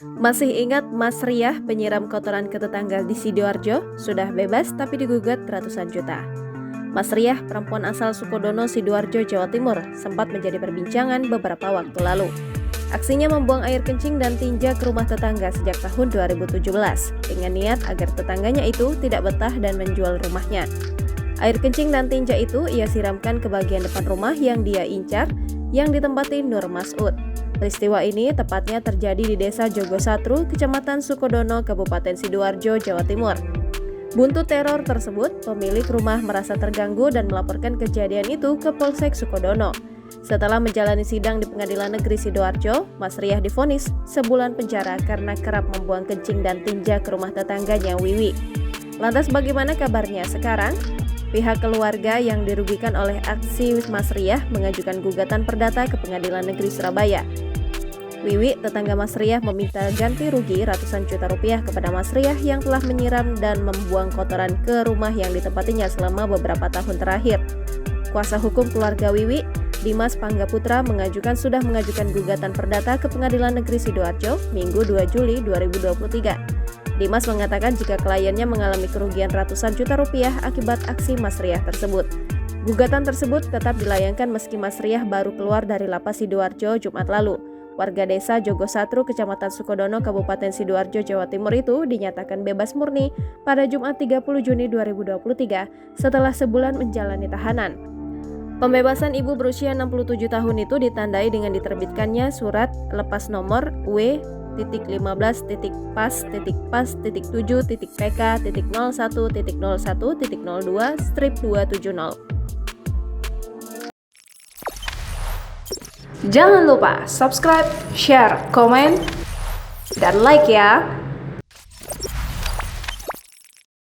Masih ingat Mas Riah penyiram kotoran ke tetangga di Sidoarjo? Sudah bebas tapi digugat ratusan juta. Mas Riah, perempuan asal Sukodono, Sidoarjo, Jawa Timur, sempat menjadi perbincangan beberapa waktu lalu. Aksinya membuang air kencing dan tinja ke rumah tetangga sejak tahun 2017 dengan niat agar tetangganya itu tidak betah dan menjual rumahnya. Air kencing dan tinja itu ia siramkan ke bagian depan rumah yang dia incar yang ditempati Nur Masud. Peristiwa ini tepatnya terjadi di Desa Jogosatru, Kecamatan Sukodono, Kabupaten Sidoarjo, Jawa Timur. Buntut teror tersebut, pemilik rumah merasa terganggu dan melaporkan kejadian itu ke Polsek Sukodono. Setelah menjalani sidang di Pengadilan Negeri Sidoarjo, Mas Riah divonis sebulan penjara karena kerap membuang kencing dan tinja ke rumah tetangganya Wiwi. Lantas bagaimana kabarnya sekarang? Pihak keluarga yang dirugikan oleh aksi Mas Riah mengajukan gugatan perdata ke Pengadilan Negeri Surabaya. Wiwi, tetangga Mas Riah, meminta ganti rugi ratusan juta rupiah kepada Mas Riah yang telah menyiram dan membuang kotoran ke rumah yang ditempatinya selama beberapa tahun terakhir. Kuasa hukum keluarga Wiwi, Dimas Panggaputra, sudah mengajukan gugatan perdata ke Pengadilan Negeri Sidoarjo Minggu 2 Juli 2023. Dimas mengatakan jika kliennya mengalami kerugian ratusan juta rupiah akibat aksi Mas Riah tersebut. Gugatan tersebut tetap dilayangkan meski Mas Riah baru keluar dari lapas Sidoarjo Jumat lalu. Warga desa Jogosatru, Kecamatan Sukodono, Kabupaten Sidoarjo, Jawa Timur itu dinyatakan bebas murni pada Jumat 30 Juni 2023 setelah sebulan menjalani tahanan. Pembebasan ibu berusia 67 tahun itu ditandai dengan diterbitkannya surat lepas nomor W.15.pas.7.PK.01.02/270. Jangan lupa subscribe, share, komen, dan like ya!